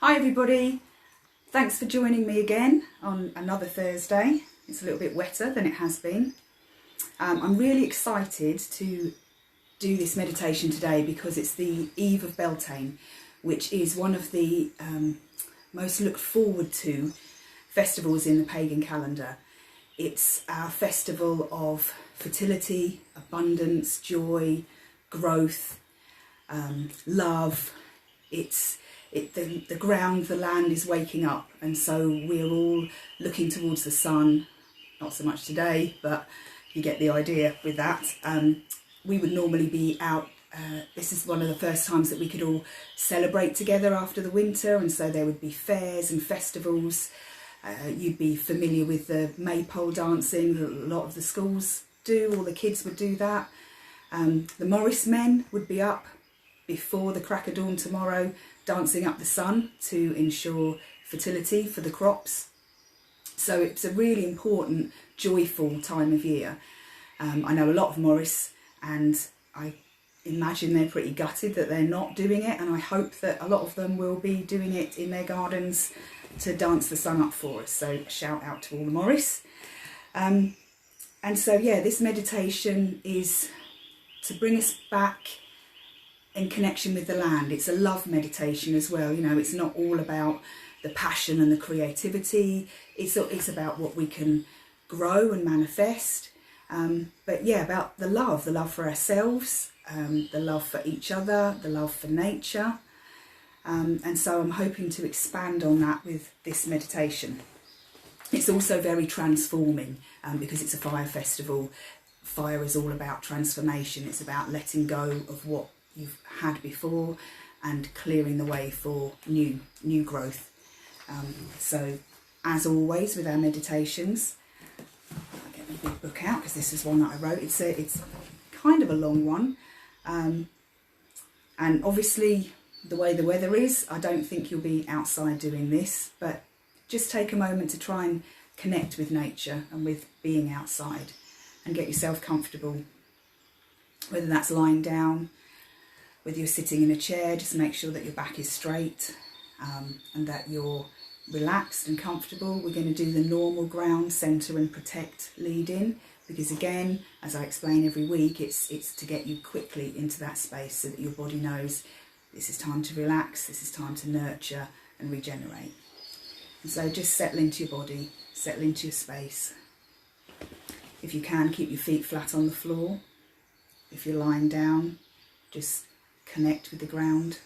Hi everybody, thanks for joining me again on another Thursday. It's a little bit wetter than it has been. I'm really excited to do this meditation today because it's the eve of Beltane, which is one of the most looked forward to festivals in the pagan calendar. It's our festival of fertility, abundance, joy, growth, love. The ground, the land is waking up, and so we're all looking towards the sun. Not so much today, but you get the idea with that. We would normally be out. This is one of the first times that we could all celebrate together after the winter, and so there would be fairs and festivals. You'd be familiar with the maypole dancing that a lot of the schools do, all the kids would do that. The Morris men would be up before the crack of dawn tomorrow, dancing up the sun to ensure fertility for the crops. So it's a really important, joyful time of year. I know a lot of Morris, and I imagine they're pretty gutted that they're not doing it, and I hope that a lot of them will be doing it in their gardens to dance the sun up for us. So shout out to all the Morris. And so yeah, this meditation is to bring us back in connection with the land. It's a love meditation as well. You know, it's not all about the passion and the creativity. It's about what we can grow and manifest. But yeah, about the love for ourselves, the love for each other, the love for nature. And so I'm hoping to expand on that with this meditation. It's also very transforming because it's a fire festival. Fire is all about transformation. It's about letting go of what you've had before and clearing the way for new growth. So as always with our meditations, I'll get my big book out because this is one that I wrote. It's kind of a long one, and obviously the way the weather is, I don't think you'll be outside doing this, but just take a moment to try and connect with nature and with being outside and get yourself comfortable, whether that's lying down, whether you're sitting in a chair. Just make sure that your back is straight and that you're relaxed and comfortable. We're going to do the normal ground, center and protect lead in, because again, as I explain every week, it's to get you quickly into that space so that your body knows this is time to relax, this is time to nurture and regenerate. And so just settle into your body, settle into your space. If you can, keep your feet flat on the floor. If you're lying down, just connect with the ground.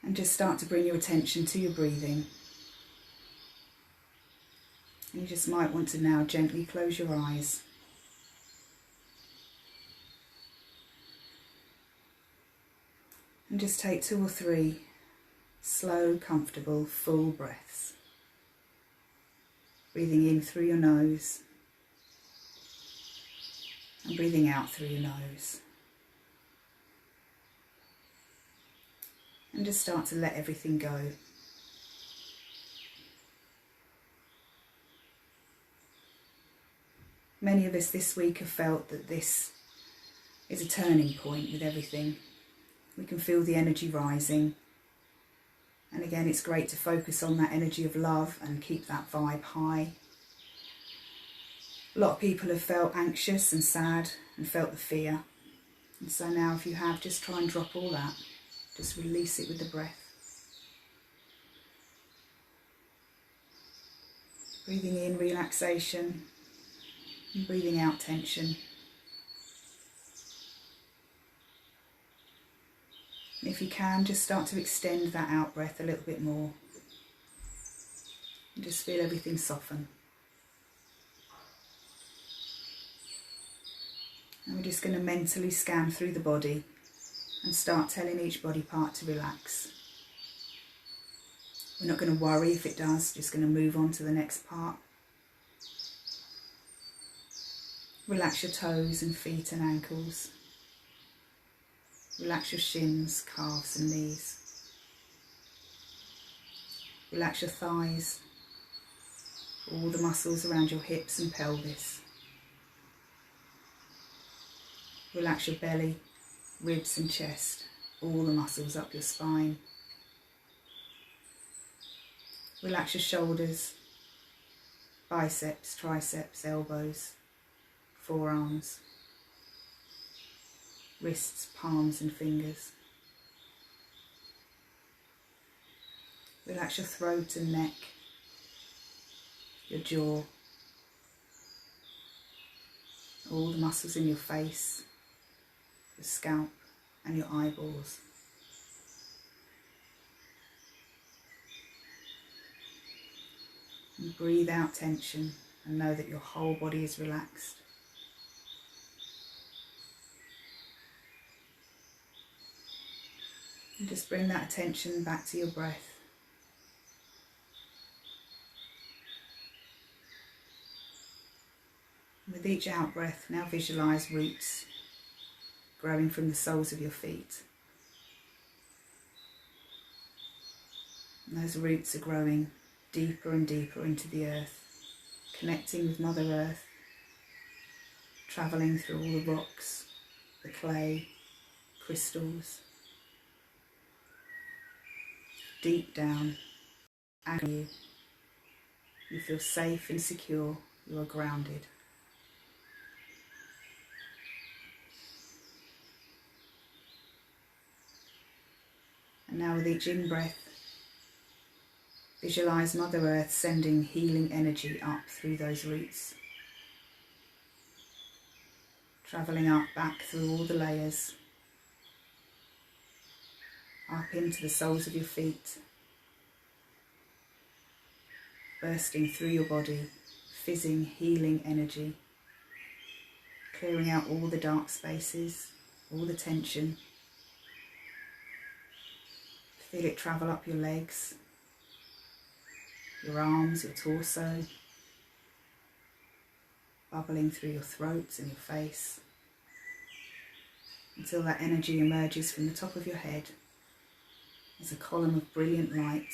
And just start to bring your attention to your breathing. You just might want to now gently close your eyes. And just take 2 or 3 slow, comfortable, full breaths. Breathing in through your nose and breathing out through your nose. And just start to let everything go. Many of us this week have felt that this is a turning point with everything. We can feel the energy rising. And again, it's great to focus on that energy of love and keep that vibe high. A lot of people have felt anxious and sad and felt the fear. And so now if you have, just try and drop all that. Just release it with the breath. Breathing in relaxation and breathing out tension. And if you can, just start to extend that out breath a little bit more. And just feel everything soften. And we're just going to mentally scan through the body and start telling each body part to relax. We're not going to worry if it does, just going to move on to the next part. Relax your toes and feet and ankles. Relax your shins, calves and knees. Relax your thighs, all the muscles around your hips and pelvis. Relax your belly, ribs and chest. all the muscles up your spine. Relax your shoulders, biceps, triceps, elbows, forearms, wrists, palms and fingers. Relax your throat and neck, your jaw, all the muscles in your face, your scalp and your eyeballs. And breathe out tension and know that your whole body is relaxed. And just bring that attention back to your breath. With each out breath, now visualise roots growing from the soles of your feet. And those roots are growing deeper and deeper into the earth, connecting with Mother Earth, travelling through all the rocks, the clay, crystals, deep down, and you feel safe and secure, you are grounded. And now with each in-breath, visualise Mother Earth sending healing energy up through those roots, travelling up, back through all the layers, up into the soles of your feet, bursting through your body, fizzing healing energy, clearing out all the dark spaces, all the tension. Feel it travel up your legs, your arms, your torso, bubbling through your throat and your face, until that energy emerges from the top of your head as a column of brilliant light,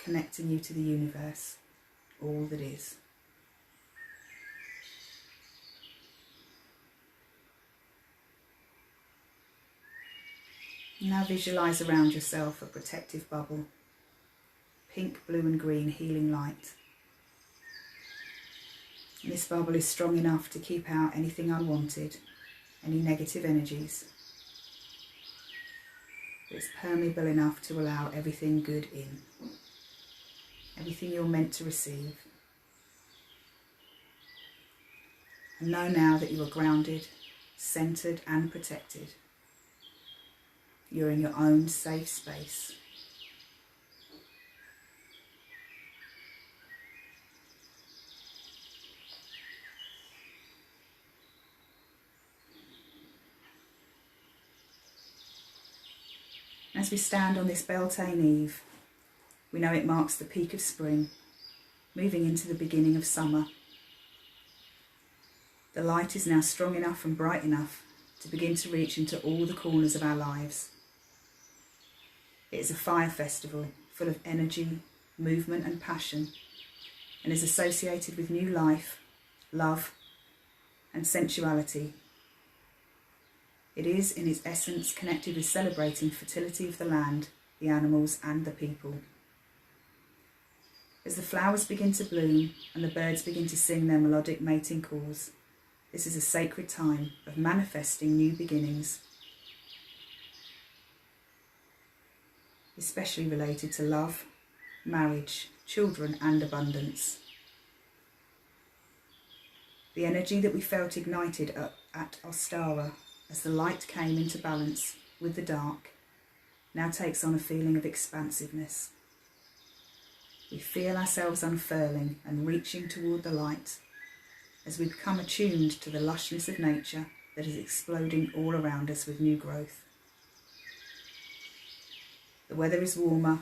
connecting you to the universe, all that is. Now visualise around yourself a protective bubble, pink, blue and green healing light. And this bubble is strong enough to keep out anything unwanted, any negative energies. But it's permeable enough to allow everything good in, everything you're meant to receive. And know now that you are grounded, centred and protected. You're in your own safe space. As we stand on this Beltane eve, we know it marks the peak of spring, moving into the beginning of summer. The light is now strong enough and bright enough to begin to reach into all the corners of our lives. It is a fire festival full of energy, movement and passion, and is associated with new life, love and sensuality. It is in its essence connected with celebrating fertility of the land, the animals and the people. As the flowers begin to bloom and the birds begin to sing their melodic mating calls, this is a sacred time of manifesting new beginnings, especially related to love, marriage, children and abundance. The energy that we felt ignited at Ostara as the light came into balance with the dark now takes on a feeling of expansiveness. We feel ourselves unfurling and reaching toward the light as we become attuned to the lushness of nature that is exploding all around us with new growth. The weather is warmer.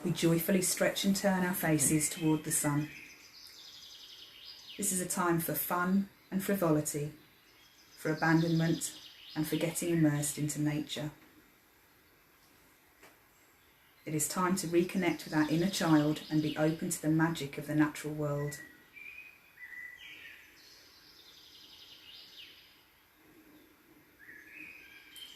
We joyfully stretch and turn our faces toward the sun. This is a time for fun and frivolity, for abandonment and for getting immersed into nature. It is time to reconnect with our inner child and be open to the magic of the natural world.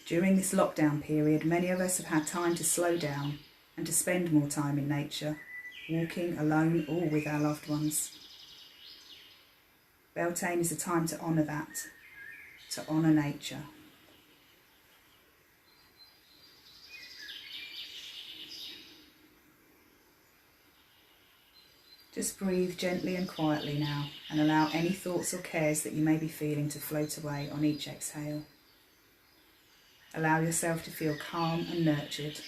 During this lockdown period, many of us have had time to slow down and to spend more time in nature, walking alone or with our loved ones. Beltane is a time to honour that, to honour nature. Just breathe gently and quietly now and allow any thoughts or cares that you may be feeling to float away on each exhale. Allow yourself to feel calm and nurtured.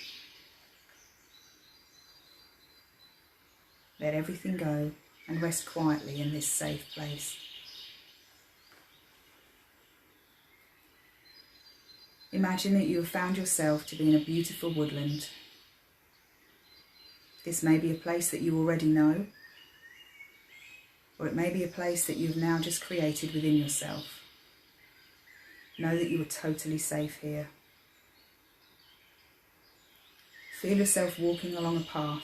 Let everything go and rest quietly in this safe place. Imagine that you have found yourself to be in a beautiful woodland. This may be a place that you already know, or it may be a place that you have now just created within yourself. Know that you are totally safe here. Feel yourself walking along a path.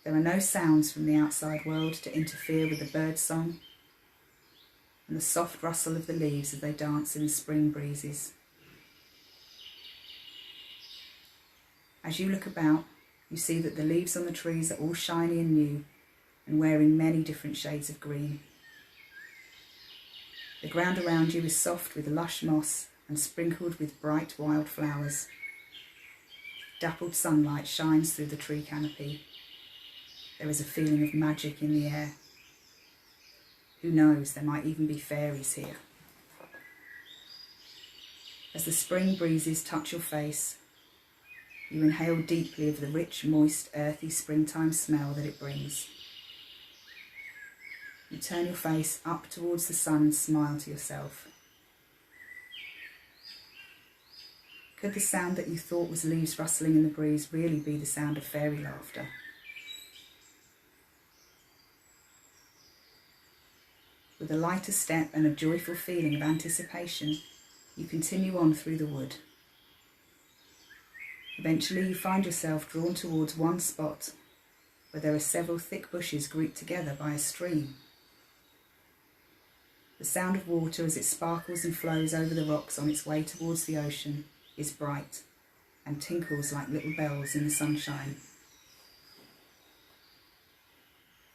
There are no sounds from the outside world to interfere with the bird song and the soft rustle of the leaves as they dance in the spring breezes. As you look about, you see that the leaves on the trees are all shiny and new and wearing many different shades of green. The ground around you is soft with lush moss and sprinkled with bright wild flowers. Dappled sunlight shines through the tree canopy. There is a feeling of magic in the air. Who knows, there might even be fairies here. As the spring breezes touch your face, you inhale deeply of the rich, moist, earthy springtime smell that it brings. You turn your face up towards the sun and smile to yourself. Could the sound that you thought was leaves rustling in the breeze really be the sound of fairy laughter? With a lighter step and a joyful feeling of anticipation, you continue on through the wood. Eventually you find yourself drawn towards one spot where there are several thick bushes grouped together by a stream. The sound of water as it sparkles and flows over the rocks on its way towards the ocean is bright and tinkles like little bells in the sunshine.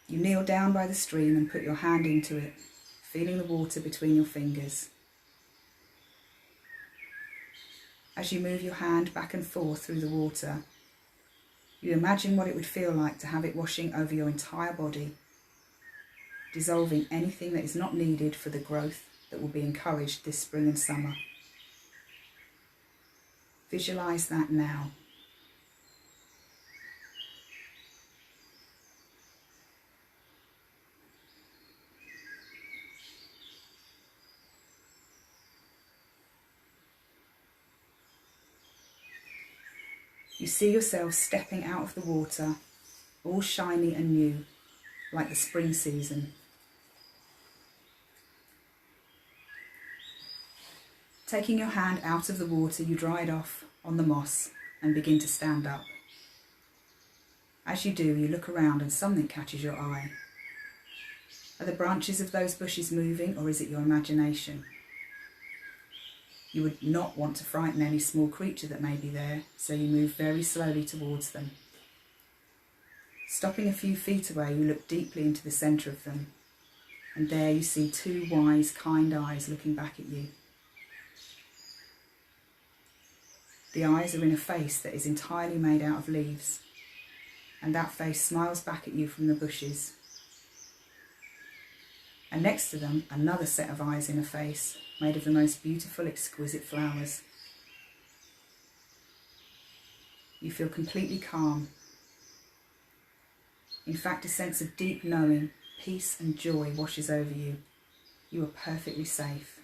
You kneel down by the stream and put your hand into it, feeling the water between your fingers. As you move your hand back and forth through the water, you imagine what it would feel like to have it washing over your entire body, dissolving anything that is not needed for the growth that will be encouraged this spring and summer. Visualize that now. You see yourself stepping out of the water, all shiny and new, like the spring season. Taking your hand out of the water, you dry it off on the moss and begin to stand up. As you do, you look around and something catches your eye. Are the branches of those bushes moving, or is it your imagination? You would not want to frighten any small creature that may be there, so you move very slowly towards them. Stopping a few feet away, you look deeply into the centre of them, and there you see two wise, kind eyes looking back at you. The eyes are in a face that is entirely made out of leaves, and that face smiles back at you from the bushes. And next to them, another set of eyes in a face made of the most beautiful, exquisite flowers. You feel completely calm. In fact, a sense of deep knowing, peace and joy washes over you. You are perfectly safe.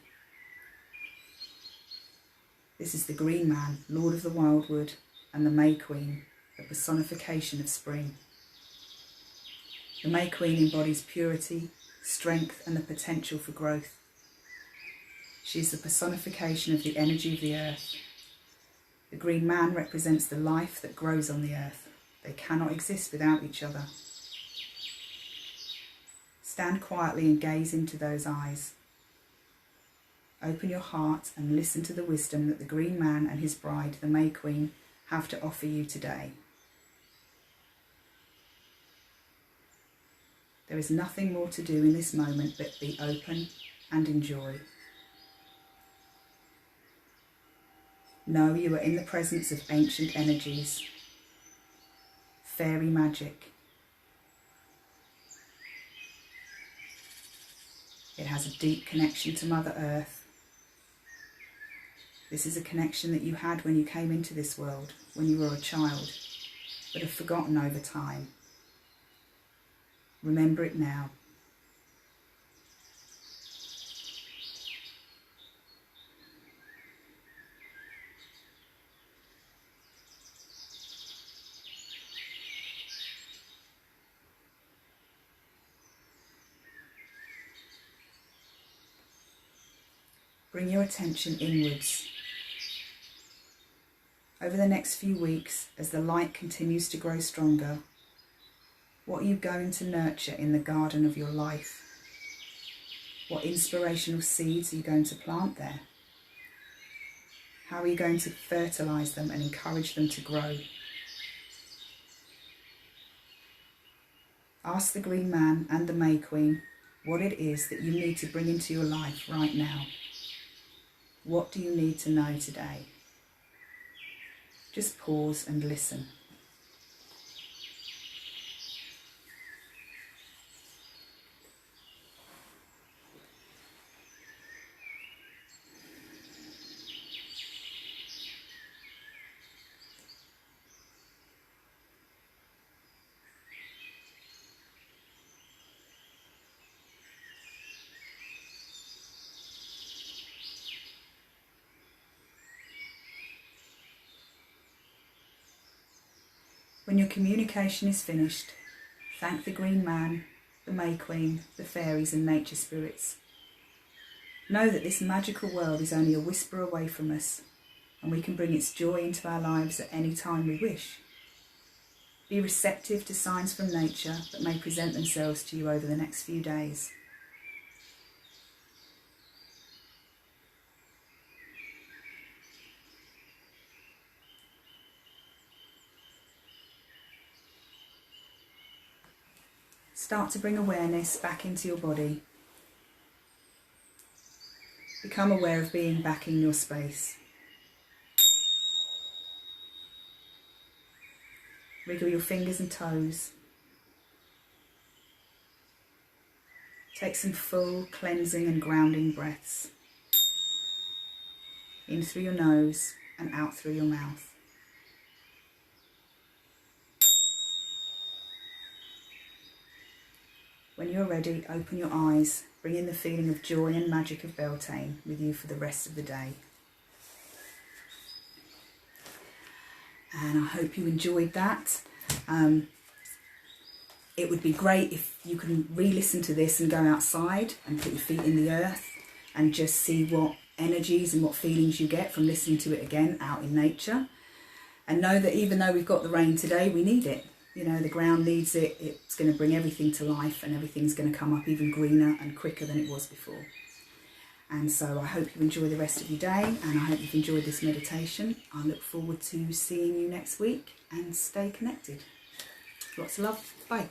This is the Green Man, Lord of the Wildwood, and the May Queen, the personification of spring. The May Queen embodies purity, strength, and the potential for growth. She is the personification of the energy of the earth. The Green Man represents the life that grows on the earth. They cannot exist without each other. Stand quietly and gaze into those eyes. Open your heart and listen to the wisdom that the Green Man and his bride, the May Queen, have to offer you today. There is nothing more to do in this moment but be open and enjoy. Know you are in the presence of ancient energies, fairy magic. It has a deep connection to Mother Earth. This is a connection that you had when you came into this world, when you were a child, but have forgotten over time. Remember it now. Bring your attention inwards. Over the next few weeks, as the light continues to grow stronger, what are you going to nurture in the garden of your life? What inspirational seeds are you going to plant there? How are you going to fertilise them and encourage them to grow? Ask the Green Man and the May Queen what it is that you need to bring into your life right now. What do you need to know today? Just pause and listen. When your communication is finished, thank the Green Man, the May Queen, the fairies and nature spirits. Know that this magical world is only a whisper away from us, and we can bring its joy into our lives at any time we wish. Be receptive to signs from nature that may present themselves to you over the next few days. Start to bring awareness back into your body. Become aware of being back in your space. Wriggle your fingers and toes. Take some full cleansing and grounding breaths. In through your nose and out through your mouth. When you're ready, open your eyes, bring in the feeling of joy and magic of Beltane with you for the rest of the day. And I hope you enjoyed that. It would be great if you can re-listen to this and go outside and put your feet in the earth and just see what energies and what feelings you get from listening to it again out in nature. And know that even though we've got the rain today, we need it. You know, the ground needs it. It's going to bring everything to life and everything's going to come up even greener and quicker than it was before. And so I hope you enjoy the rest of your day, and I hope you've enjoyed this meditation. I look forward to seeing you next week, and stay connected. Lots of love. Bye.